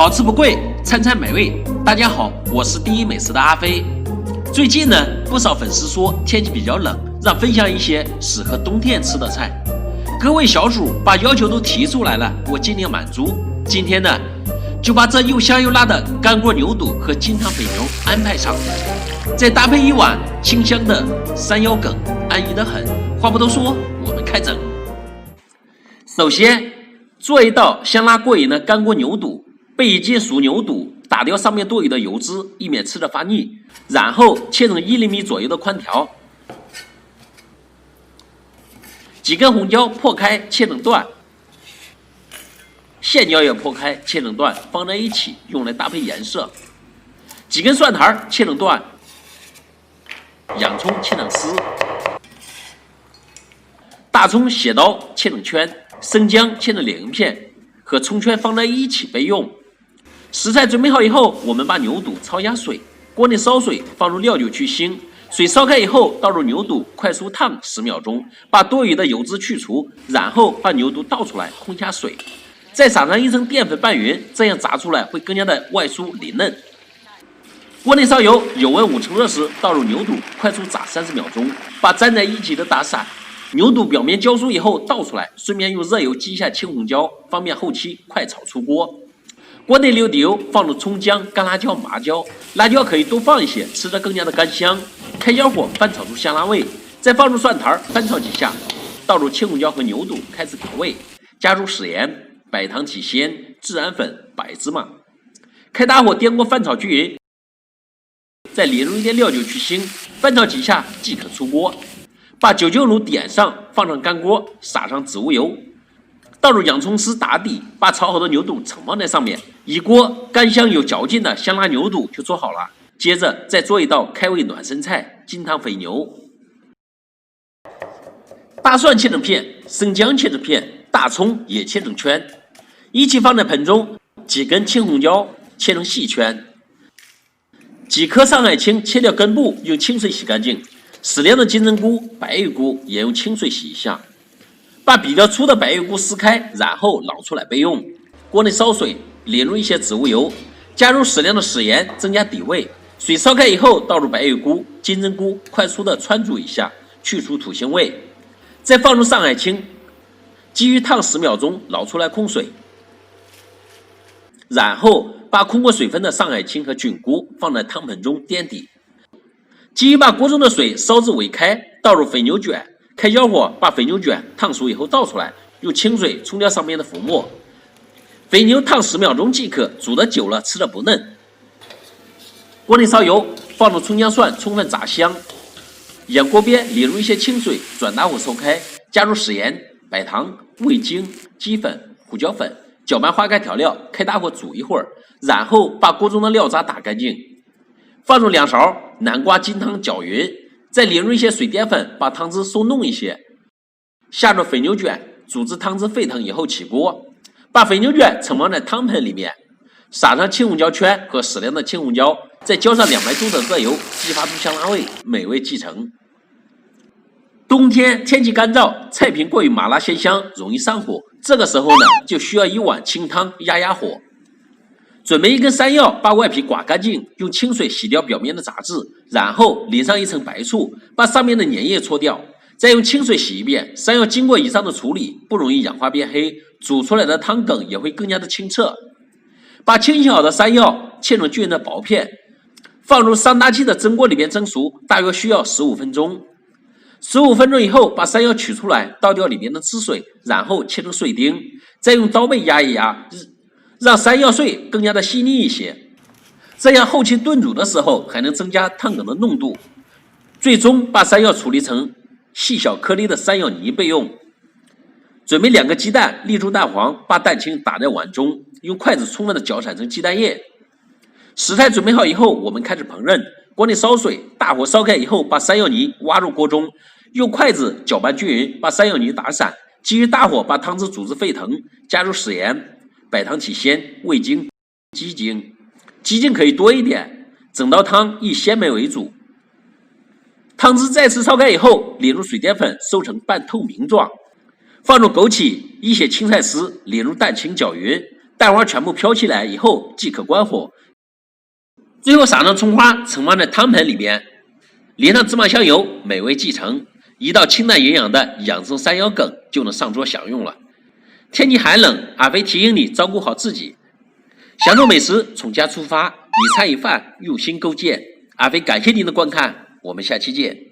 好吃不贵，餐餐美味。大家好，我是第一美食的阿飞。最近呢，不少粉丝说天气比较冷，让分享一些适合冬天吃的菜。各位小主把要求都提出来了，我尽量满足。今天呢，就把这又香又辣的干锅牛肚和金汤肥牛安排上，再搭配一碗清香的山药羹，安逸得很。话不多说，我们开整。首先做一道香辣过瘾的干锅牛肚，备一斤熟牛肚，打掉上面多余的油脂，以免吃得发腻。然后切成1厘米左右的宽条，几根红椒破开切成段，线椒也破开切成段，放在一起用来搭配颜色。几根蒜苔切成段，洋葱切成丝，大葱斜刀切成圈，生姜切成2片，和葱圈放在一起备用。食材准备好以后，我们把牛肚焯压水，锅内烧水，放入料酒去腥。水烧开以后，倒入牛肚，快速烫10秒钟，把多余的油脂去除，然后把牛肚倒出来，控下水，再撒上一层淀粉拌匀，这样炸出来会更加的外酥里嫩。锅内烧油，油温5成热时，倒入牛肚，快速炸30秒钟，把粘在一起的打散。牛肚表面焦酥以后倒出来，顺便用热油激一下青红椒，方便后期快炒出锅。锅内留底油，放入葱姜、干辣椒、麻椒，辣椒可以多放一些，吃得更加的干香。开小火翻炒出香辣味，再放入蒜苔，翻炒几下，倒入青红椒和牛肚，开始调味，加入食盐、白糖起鲜、孜然粉、白芝麻，开大火颠锅翻炒均匀，再淋入一点料酒去腥，翻炒几下即可出锅。把九酒卤点上，放上干锅，撒上植物油，倒入洋葱丝打底，把炒好的牛肚盛放在上面，一锅干香有嚼劲的香辣牛肚就做好了。接着再做一道开胃暖身菜金汤肥牛。大蒜切成片，生姜切成片，大葱也切成圈，一起放在盆中。几根青红椒切成细圈，几颗上海青切掉根部，用清水洗干净。适量的金针菇、白玉菇也用清水洗一下，把比较粗的白玉菇撕开，然后捞出来备用。锅内烧水，淋入一些植物油，加入适量的食盐，增加底味。水烧开以后，倒入白玉菇、金针菇，快速的汆煮一下，去除土腥味。再放入上海青，继续烫10秒钟，捞出来控水。然后把控过水分的上海青和菌菇放在汤盆中垫底。继续把锅中的水烧至尾开，倒入肥牛卷，开小火把肥牛卷烫熟以后倒出来，用清水冲掉上面的浮沫。肥牛烫10秒钟即可，煮得久了吃得不嫩。锅内烧油，放入葱姜蒜充分炸香，沿锅边淋入一些清水，转大火烧开，加入食盐、白糖、味精、鸡粉、胡椒粉，搅拌花开调料，开大火煮一会儿，然后把锅中的料渣打干净，放入2勺南瓜金汤搅匀，再淋入一些水淀粉，把汤汁收浓一些。下入肥牛卷，煮至汤汁沸腾以后起锅，把肥牛卷盛放在汤盆里面，撒上青红椒圈和适量的青红椒，再浇上200度的热油，激发出香辣味，美味继承。冬天天气干燥，菜品过于麻辣鲜香，容易上火，这个时候呢，就需要一碗清汤压压火。准备一根山药，把外皮刮干净，用清水洗掉表面的杂质，然后淋上一层白醋，把上面的粘液搓掉，再用清水洗一遍。山药经过以上的处理，不容易氧化变黑，煮出来的汤羹也会更加的清澈。把清洗好的山药切成均匀的薄片，放入上大气的蒸锅里边蒸熟，大约需要15分钟。15分钟以后，把山药取出来，倒掉里面的汁水，然后切成碎丁，再用刀背压一压，让山药碎更加的细腻一些，这样后期炖煮的时候还能增加汤羹的浓度。最终把山药处理成细小颗粒的山药泥备用。准备2个鸡蛋，沥出蛋黄，把蛋清打在碗中，用筷子充分的搅散成鸡蛋液。食材准备好以后，我们开始烹饪。锅内烧水，大火烧开以后，把山药泥挖入锅中，用筷子搅拌均匀，把山药泥打散。继续大火把汤汁煮至沸腾，加入食盐、白糖起鲜、味精、鸡精，鸡精可以多一点，整道汤以鲜美为主。汤汁再次烧开以后，淋入水淀粉，收成半透明状，放入枸杞、一些青菜丝，淋入蛋清搅匀，蛋黄全部飘起来以后即可关火。最后撒上葱花，盛放在汤盆里边，淋上芝麻香油，美味继承。一道清淡营养的养生山药羹就能上桌享用了。天气寒冷，阿飞提醒你照顾好自己，享受美食从家出发，一餐一饭用心构建。阿飞感谢您的观看，我们下期见。